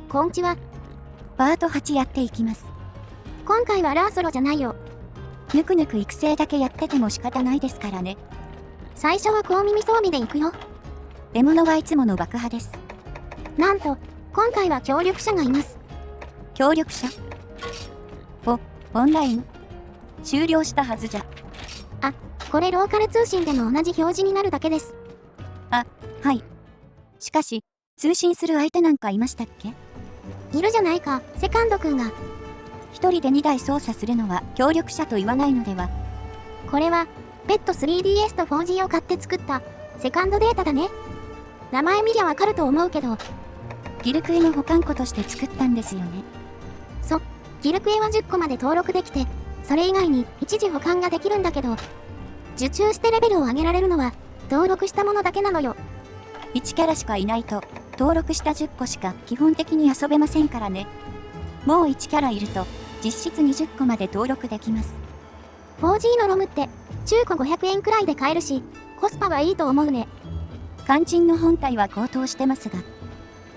こんちは。パート8やっていきます。今回はラーソロじゃないよ。ぬくぬく育成だけやってても仕方ないですからね。最初は小耳装備で行くよ。獲物はいつもの爆破です。なんと、今回は協力者がいます。協力者？オンライン？終了したはずじゃ。あ、これローカル通信でも同じ表示になるだけです。はい。しかし、通信する相手なんかいましたっけ？いるじゃないか、セカンドくんが。一人で2台操作するのは協力者と言わないのでは？これは、ペット 3DS と 4G を買って作ったセカンドデータだね。名前見りゃわかると思うけど。ギルクエの保管庫として作ったんですよね。ギルクエは10個まで登録できて、それ以外に一時保管ができるんだけど、受注してレベルを上げられるのは、登録したものだけなのよ。1キャラしかいないと、登録した10個しか基本的に遊べませんからね。もう1キャラいると、実質20個まで登録できます。4G のロムって、中古500円くらいで買えるし、コスパはいいと思うね。肝心の本体は高騰してますが、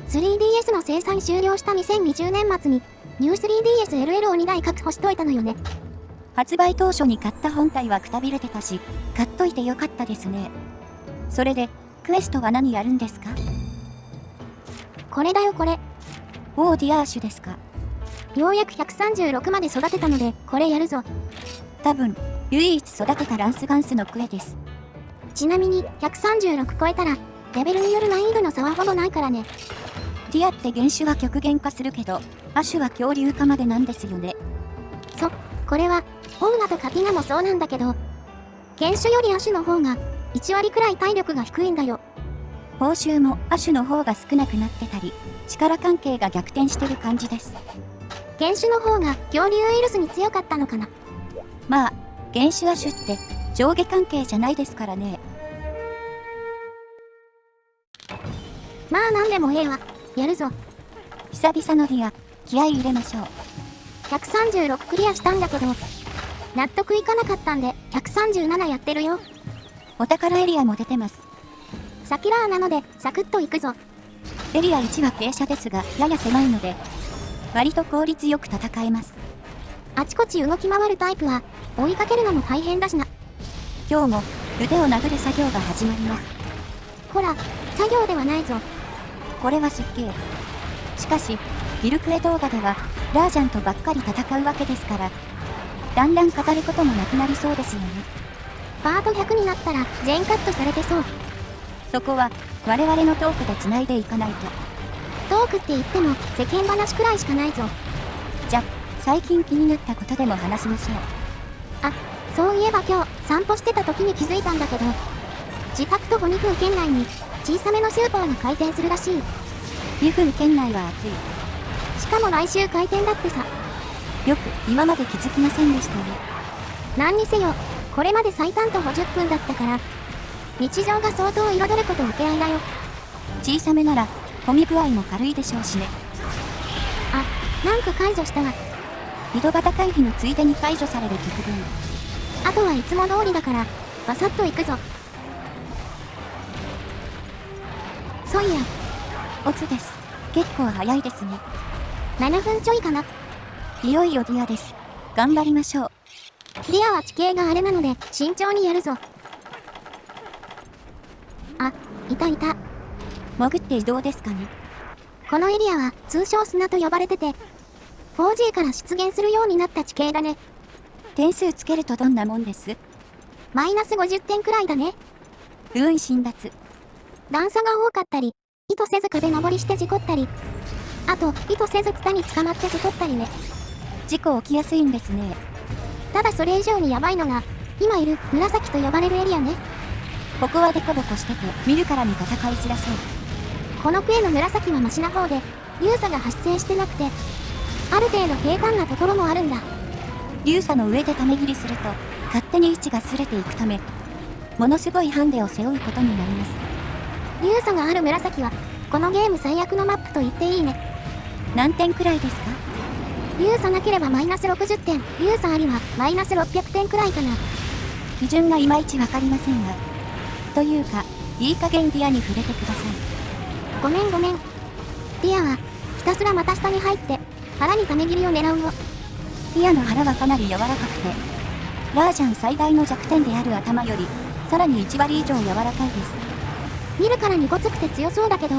3DS の生産終了した2020年末に、ニュー 3DSLL を2台確保しといたのよね。発売当初に買った本体はくたびれてたし、買っといてよかったですね。それで、クエストは何やるんですか？これだよこれ。オーディアーシュですか？ようやく136まで育てたので、これやるぞ。多分、唯一育てたランスガンスのクエです。ちなみに、136超えたら、レベルによる難易度の差はほぼないからね。ディアって原種は極限化するけど、アシュは恐竜化までなんですよね。これは、オウナとカピナもそうなんだけど、原種よりアシュの方が、1割くらい体力が低いんだよ。報酬もアシュの方が少なくなってたり、力関係が逆転してる感じです。原種の方が恐竜ウイルスに強かったのかな。まあ、原種アシュって上下関係じゃないですからね。まあなんでもええわ。やるぞ。久々のディア、気合い入れましょう。136クリアしたんだけど、納得いかなかったんで、137やってるよ。お宝エリアも出てます。サキラーなので、サクッといくぞ。エリア1は傾斜ですが、やや狭いので、割と効率よく戦えます。あちこち動き回るタイプは、追いかけるのも大変だしな。今日も腕を殴る作業が始まります。ほら、作業ではないぞ。これは失敬。しかし、ギルクエ動画では、ラージャンとばっかり戦うわけですから、だんだん語ることもなくなりそうですよね。パート100になったら全カットされてそう。そこは、我々のトークで繋いでいかないと。トークって言っても世間話くらいしかないぞ。じゃ、最近気になったことでも話しましょう。あ、そういえば今日散歩してた時に気づいたんだけど、自宅徒歩2分圏内に小さめのスーパーが開店するらしい。2分圏内は暑い。しかも来週開店だってさ。よく今まで気づきませんでしたね。何にせよ、これまで最短徒歩10分だったから、日常が相当彩ること受け合いだよ。小さめなら、混み具合も軽いでしょうしね。あ、なんか解除したわ。井戸端回避のついでに解除される曲分。あとはいつも通りだから、バサッといくぞ。そういや、オツです。結構早いですね。7分ちょいかな。いよいよディアです。頑張りましょう。ディアは地形があれなので慎重にやるぞ。あ、いたいた。潜って移動ですかね。このエリアは通称砂と呼ばれてて、4G から出現するようになった地形だね。点数つけるとどんなもんです？マイナス50点くらいだね。不運辛辣。段差が多かったり、意図せず壁登りして事故ったり、あと意図せずツタに捕まって事故ったりね。事故起きやすいんですね。ただそれ以上にヤバいのが、今いる紫と呼ばれるエリアね。ここはデコボコしてて、見るからに戦いづらそう。このクエの紫はマシな方で、流差が発生してなくて、ある程度平坦なところもあるんだ。流差の上でため切りすると、勝手に位置がずれていくため、ものすごいハンデを背負うことになります。流差がある紫は、このゲーム最悪のマップと言っていいね。何点くらいですか？流差なければマイナス60点、流差ありはマイナス600点くらいかな。基準がいまいちわかりませんが。というか、いい加減ディアに触れてください。ごめん。ディアは、ひたすら股下に入って腹にため切りを狙うよ。ティアの腹はかなり柔らかくて、ラージャン最大の弱点である頭よりさらに1割以上柔らかいです。見るからにごつくて強そうだけど、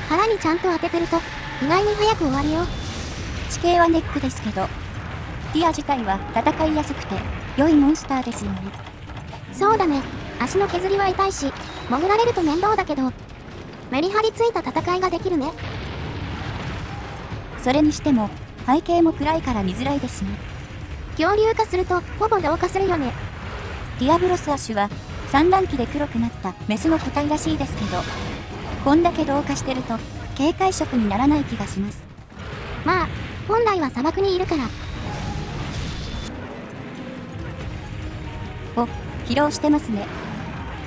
腹にちゃんと当ててると意外に早く終わるよ。地形はネックですけど、ティア自体は戦いやすくて良いモンスターですよね。そうだね。足の削りは痛いし、潜られると面倒だけど、メリハリついた戦いができるね。それにしても背景も暗いから見づらいですね。恐竜化するとほぼ同化するよね。ディアブロスアッシュは産卵期で黒くなったメスの個体らしいですけど、こんだけ同化してると警戒色にならない気がします。まあ、本来は砂漠にいるから。お、疲労してますね。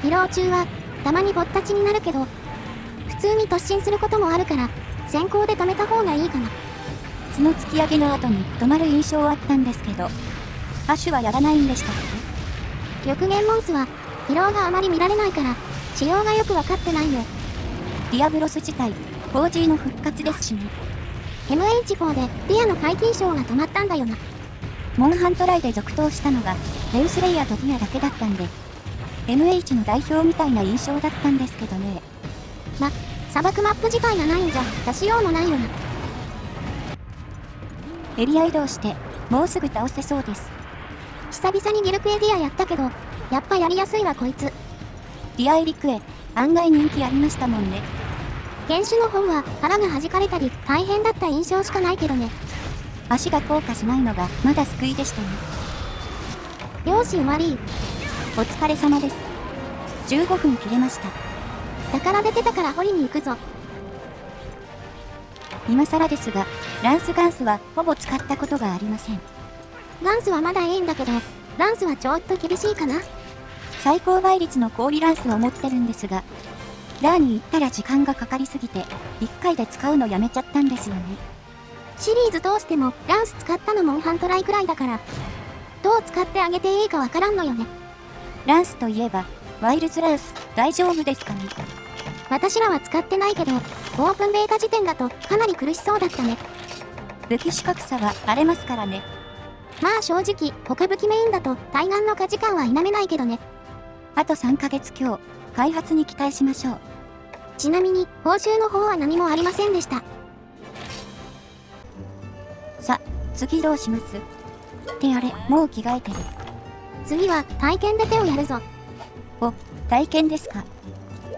疲労中はたまにぼったちになるけど、普通に突進することもあるから先行で止めた方がいいかな。角突き上げの後に止まる印象はあったんですけど、アシュはやらないんでしたっ極限モンスは疲労があまり見られないから仕様がよくわかってないよ。け？ディアブロス自体 4G の復活ですしね。 MH4 でディアの解禁賞が止まったんだよな。モンハントライで続投したのがレウスレイヤーとディアだけだったんで、 MH の代表みたいな印象だったんですけどね。砂漠マップ自体がないんじゃ出しようもないよな。エリア移動してもうすぐ倒せそうです。久々にギルクエディアやったけど、やっぱやりやすいわこいつ。ディアエリクエ案外人気ありましたもんね。原種の方は腹が弾かれたり大変だった印象しかないけどね。足が効果しないのがまだ救いでしたね。両親悪い。お疲れ様です。15分切れました。だから出てたから掘りに行くぞ。今更ですが、ランスガンスはほぼ使ったことがありません。ガンスはまだいいんだけど、ランスはちょっと厳しいかな。最高倍率の氷ランスを持ってるんですが、ラーに行ったら時間がかかりすぎて、1回で使うのやめちゃったんですよね。シリーズ通してもランス使ったのモンハントライくらいだから、どう使ってあげていいかわからんのよね。ランスといえば、ワイルズランス大丈夫ですかね。私らは使ってないけど、オープンベータ時点だとかなり苦しそうだったね。武器資格差は荒れますからね。まあ正直、他武器メインだと対岸の価値観は否めないけどね。あと3ヶ月強、開発に期待しましょう。ちなみに、報酬の方は何もありませんでした。さ、次どうします？ってあれ、もう着替えてる。次は体験で手をやるぞ。お、体験ですか。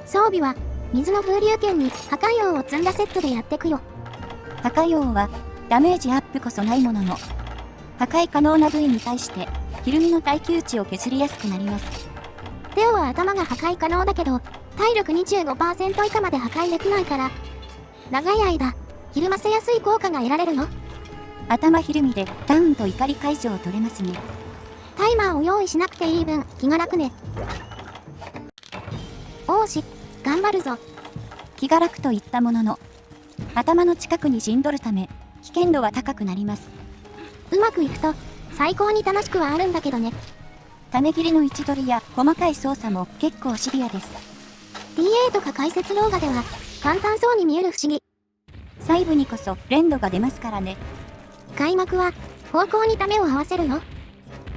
装備は、水の風流剣に破壊王を積んだセットでやってくよ。破壊王は、ダメージアップこそないものの、破壊可能な部位に対して、ひるみの耐久値を削りやすくなります。テオは頭が破壊可能だけど、体力 25% 以下まで破壊できないから、長い間、ひるませやすい効果が得られるよ。頭ひるみでダウンと怒り解除を取れますね。タイマーを用意しなくていい分、気が楽ね。おーし、頑張るぞ。気が楽といったものの、頭の近くに陣取るため、危険度は高くなります。うまくいくと、最高に楽しくはあるんだけどね。種切りの位置取りや細かい操作も結構シビアです。DA とか解説動画では、簡単そうに見える不思議。細部にこそ連動が出ますからね。開幕は、方向にためを合わせるよ。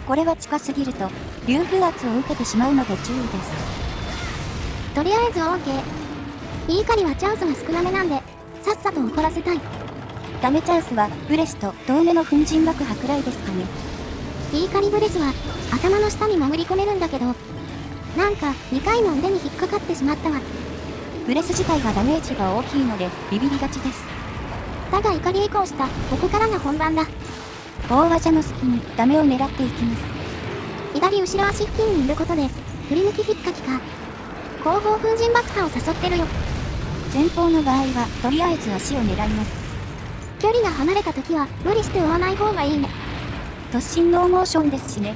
これは近すぎると、流風圧を受けてしまうので注意です。とりあえず OK。イーカリはチャンスが少なめなんで、さっさと怒らせたい。ダメチャンスはブレスと遠目の粉塵爆破くらいですかね。イーカリブレスは頭の下に潜り込めるんだけど、なんか2回の腕に引っかかってしまったわ。ブレス自体がダメージが大きいのでビビりがちです。だが怒り移行したここからが本番だ。大技の隙にダメを狙っていきます。左後ろ足付近にいることで振り抜き引っかきか後方粉塵爆破を誘ってるよ。前方の場合はとりあえず足を狙います。距離が離れた時は無理して追わない方がいいね。突進ノーモーションですしね。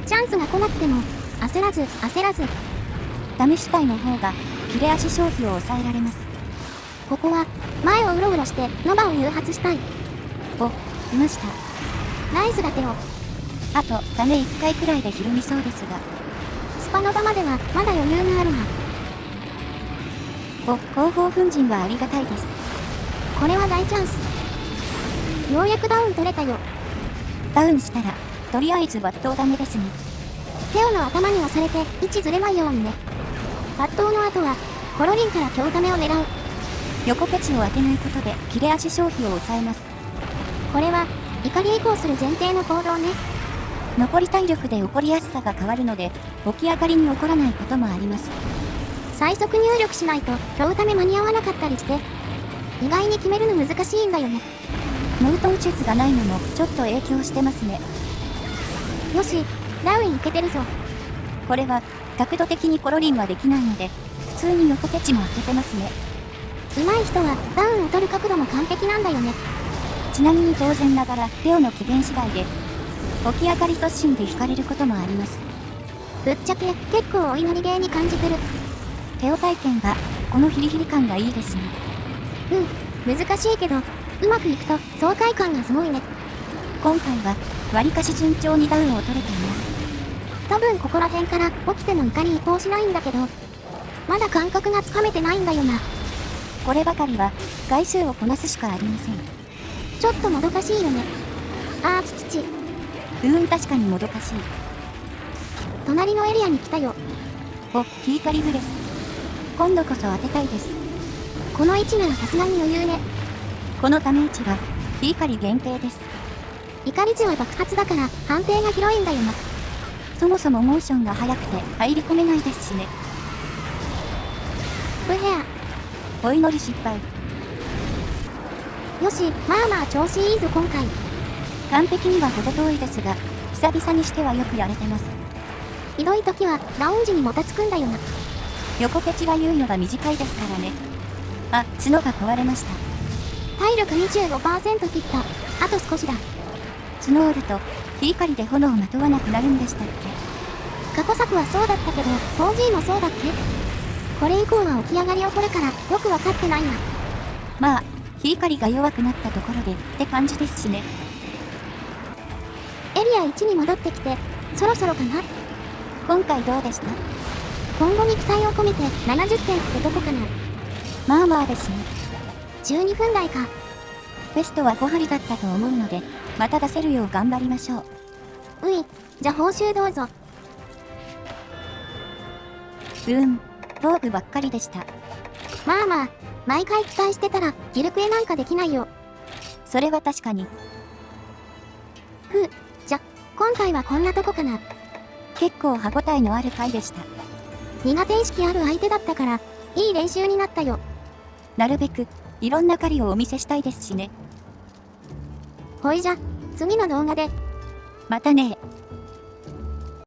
チャンスが来なくても焦らず試したいの方が切れ足消費を抑えられます。ここは前をうろうろしてノバを誘発したい。お、来ました。ナイスだテオ。あとダメ1回くらいでひるみそうですが、スパノバまではまだ余裕があるな。お、後方粉塵はありがたいです。これは大チャンス。ようやくダウン取れたよ。ダウンしたら、とりあえず抜刀ダメですね。テオの頭に押されて位置ずれないようにね。抜刀の後は、コロリンから強ダメを狙う。横ペチを当てないことで切れ足消費を抑えます。これは、怒り移行する前提の行動ね。残り体力で起こりやすさが変わるので、起き上がりに起こらないこともあります。最速入力しないと強ダメ間に合わなかったりして、意外に決めるの難しいんだよね。ノウトウ術がないのもちょっと影響してますね。よし、ダウンいけてるぞ。これは、角度的にコロリンはできないので、普通に横ペチも当ててますね。上手い人はダウンを取る角度も完璧なんだよね。ちなみに当然ながら、テオの機嫌次第で、起き上がり突進で引かれることもあります。ぶっちゃけ結構お祈りゲーに感じてる。テオ体験が、このヒリヒリ感がいいですね。難しいけど、うまくいくと爽快感がすごいね。今回は、割かし順調にダウンを取れています。多分ここら辺から起きての怒り移行しないんだけど、まだ感覚がつかめてないんだよな。こればかりは、回数をこなすしかありません。ちょっともどかしいよね。あーちちち。確かにもどかしい。隣のエリアに来たよ。お、ヒーカリブレス。今度こそ当てたいです。この位置ならさすがに余裕ね。このため位置は、ヒーカリ限定です。怒り値は爆発だから判定が広いんだよな。そもそもモーションが速くて入り込めないですしね。ブヘお祈り失敗。ア。よし、まあまあ調子いいぞ今回。完璧には程遠いですが、久々にしてはよくやれてます。ひどい時はダウン時にもたつくんだよな。横ペチが猶予が短いですからね。あ、角が壊れました。体力 25% 切った。あと少しだ。角折ると、ヒーカリで炎をまとわなくなるんでしたっけ？過去作はそうだったけど、4G もそうだっけ？これ以降は起き上がりを取るからよくわかってないな。まあ、ヒーカリが弱くなったところでって感じですしね。エリア1に戻ってきて、そろそろかな？今回どうでした？今後に期待を込めて70点ってどこかな？まあまあですね。12分台か。ベストは5針だったと思うので、また出せるよう頑張りましょう。じゃ報酬どうぞ。防具ばっかりでした。まあまあ、毎回期待してたらギルクエなんかできないよ。それは確かに。じゃ、今回はこんなとこかな。結構歯応えのある回でした。苦手意識ある相手だったから、いい練習になったよ。なるべく、いろんな狩りをお見せしたいですしね。ほいじゃ、次の動画で。またね。